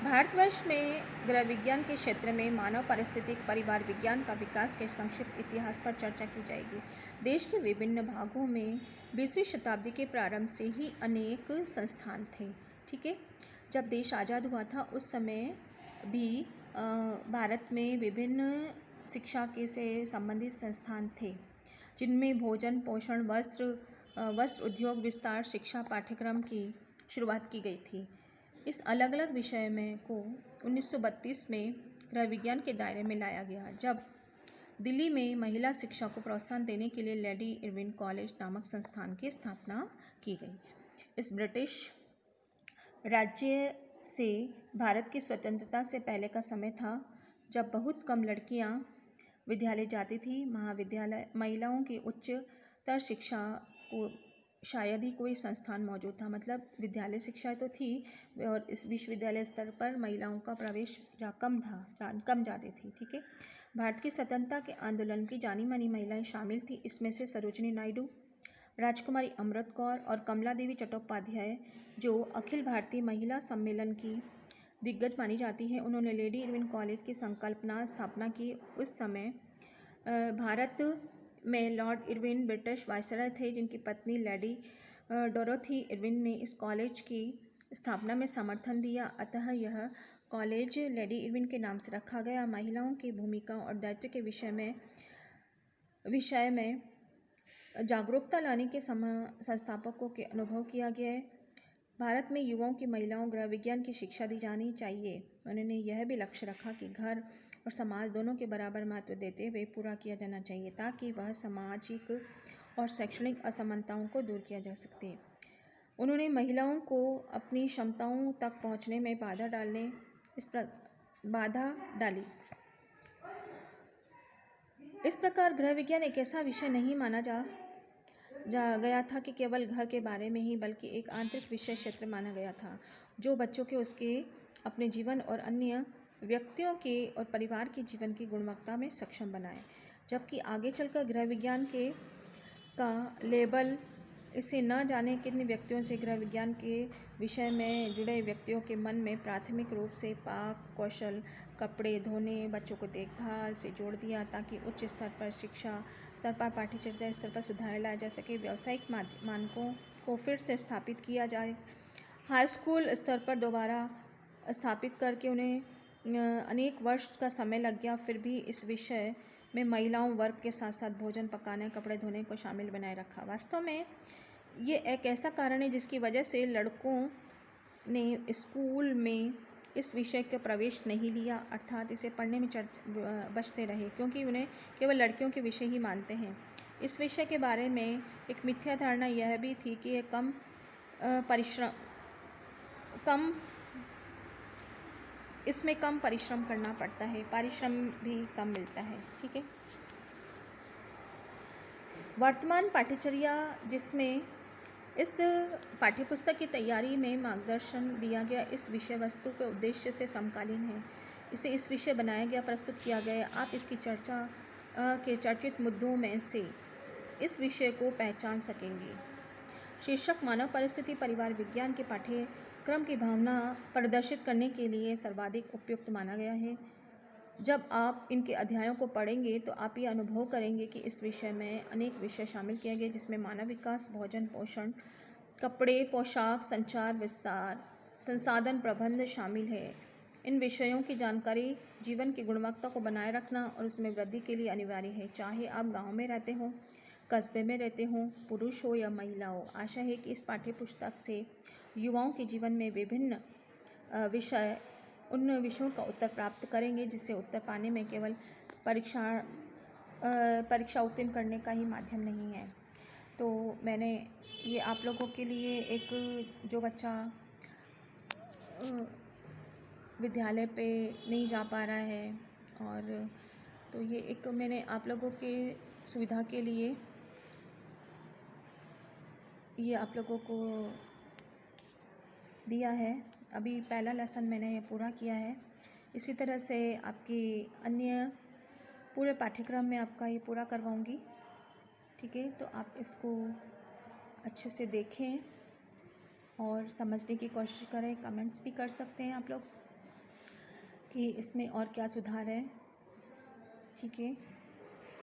भारतवर्ष में गृह विज्ञान के क्षेत्र में मानव पारिस्थितिक परिवार विज्ञान का विकास के संक्षिप्त इतिहास पर चर्चा की जाएगी। देश के विभिन्न भागों में 20वीं शताब्दी के प्रारंभ से ही अनेक संस्थान थे। ठीक है, जब देश आज़ाद हुआ था उस समय भी भारत में विभिन्न शिक्षा के से संबंधित संस्थान थे, जिनमें भोजन, पोषण, वस्त्र उद्योग, विस्तार, शिक्षा पाठ्यक्रम की शुरुआत की गई थी। इस अलग अलग विषय में को 1932 में गृह विज्ञान के दायरे में लाया गया, जब दिल्ली में महिला शिक्षा को प्रोत्साहन देने के लिए लेडी इरविन कॉलेज नामक संस्थान की स्थापना की गई। इस ब्रिटिश राज्य से भारत की स्वतंत्रता से पहले का समय था, जब बहुत कम लड़कियां विद्यालय जाती थी। महाविद्यालय महिलाओं की उच्चतर शिक्षा को शायद ही कोई संस्थान मौजूद था। मतलब विद्यालय शिक्षा तो थी और इस विश्वविद्यालय स्तर पर महिलाओं का प्रवेश कम ज़्यादा थी। ठीक है, भारत की स्वतंत्रता के आंदोलन की जानी मानी महिलाएं शामिल थी। इसमें से सरोजिनी नायडू, राजकुमारी अमृत कौर और कमला देवी चट्टोपाध्याय, जो अखिल भारतीय महिला सम्मेलन की दिग्गज मानी जाती है, उन्होंने लेडी इरविन कॉलेज की स्थापना की। उस समय भारत में लॉर्ड इरविन ब्रिटिश वायसराय थे, जिनकी पत्नी लेडी डोरोथी इरविन ने इस कॉलेज की स्थापना में समर्थन दिया। अतः यह कॉलेज लेडी इरविन के नाम से रखा गया। महिलाओं की भूमिका और दायित्व के विषय में जागरूकता लाने के संस्थापकों के अनुभव किया गया है। भारत में युवाओं की महिलाओं गृह विज्ञान की शिक्षा दी जानी चाहिए। उन्होंने यह भी लक्ष्य रखा कि घर और समाज दोनों के बराबर महत्व देते हुए पूरा किया जाना चाहिए, ताकि वह सामाजिक और शैक्षणिक असमानताओं को दूर किया जा सके। उन्होंने महिलाओं को अपनी क्षमताओं तक पहुंचने में बाधा डाली। इस प्रकार गृह विज्ञान एक ऐसा विषय नहीं माना जा गया था कि केवल घर के बारे में ही, बल्कि एक आंतरिक विषय क्षेत्र माना गया था, जो बच्चों के उसके अपने जीवन और अन्य व्यक्तियों के और परिवार के जीवन की गुणवत्ता में सक्षम बनाए। जबकि आगे चलकर गृह विज्ञान का लेबल इसे न जाने कितने व्यक्तियों से गृह विज्ञान के विषय में जुड़े व्यक्तियों के मन में प्राथमिक रूप से पाक कौशल, कपड़े धोने, बच्चों को देखभाल से जोड़ दिया, ताकि उच्च स्तर पर शिक्षा स्तर पर पाठ्यचर्या स्तर पर सुधार लाया जा सके। व्यावसायिक मानकों को फिर से स्थापित किया जाए। हाई स्कूल स्तर पर दोबारा स्थापित करके उन्हें अनेक वर्ष का समय लग गया। फिर भी इस विषय में महिलाओं वर्ग के साथ साथ भोजन पकाने, कपड़े धोने को शामिल बनाए रखा। वास्तव में ये एक ऐसा कारण है जिसकी वजह से लड़कों ने स्कूल में इस विषय का प्रवेश नहीं लिया, अर्थात इसे पढ़ने में बचते रहे, क्योंकि उन्हें केवल लड़कियों के विषय ही मानते हैं। इस विषय के बारे में एक मिथ्या धारणा यह भी थी कि यह इसमें कम परिश्रम करना पड़ता है, पारिश्रम भी कम मिलता है। ठीक है, वर्तमान पाठ्यचर्या जिसमें इस पाठ्यपुस्तक की तैयारी में मार्गदर्शन दिया गया, इस विषय वस्तु के उद्देश्य से समकालीन है। इसे इस विषय बनाया गया, प्रस्तुत किया गया। आप इसकी चर्चा के चर्चित मुद्दों में से इस विषय को पहचान सकेंगे। शीर्षक मानव परिस्थिति परिवार विज्ञान के पाठ्यक्रम की भावना प्रदर्शित करने के लिए सर्वाधिक उपयुक्त माना गया है। जब आप इनके अध्यायों को पढ़ेंगे तो आप ये अनुभव करेंगे कि इस विषय में अनेक विषय शामिल किए गए, जिसमें मानव विकास, भोजन, पोषण, कपड़े, पोशाक, संचार, विस्तार, संसाधन प्रबंधन शामिल है। इन विषयों की जानकारी जीवन की गुणवत्ता को बनाए रखना और उसमें वृद्धि के लिए अनिवार्य है, चाहे आप गांव में रहते हो, कस्बे में रहते हो, पुरुष हो या महिला हो। आशा है कि इस पाठ्यपुस्तक से युवाओं के जीवन में विभिन्न उन विषयों का उत्तर प्राप्त करेंगे, जिससे उत्तर पाने में केवल परीक्षा उत्तीर्ण करने का ही माध्यम नहीं है। तो मैंने ये आप लोगों के लिए एक जो बच्चा विद्यालय पे नहीं जा पा रहा है, और तो ये एक मैंने आप लोगों के सुविधा के लिए ये आप लोगों को दिया है। अभी पहला लेसन मैंने ये पूरा किया है। इसी तरह से आपकी अन्य पूरे पाठ्यक्रम में आपका ये पूरा करवाऊंगी। ठीक है, तो आप इसको अच्छे से देखें और समझने की कोशिश करें। कमेंट्स भी कर सकते हैं आप लोग। कि इसमें और क्या सुधार है। ठीक है।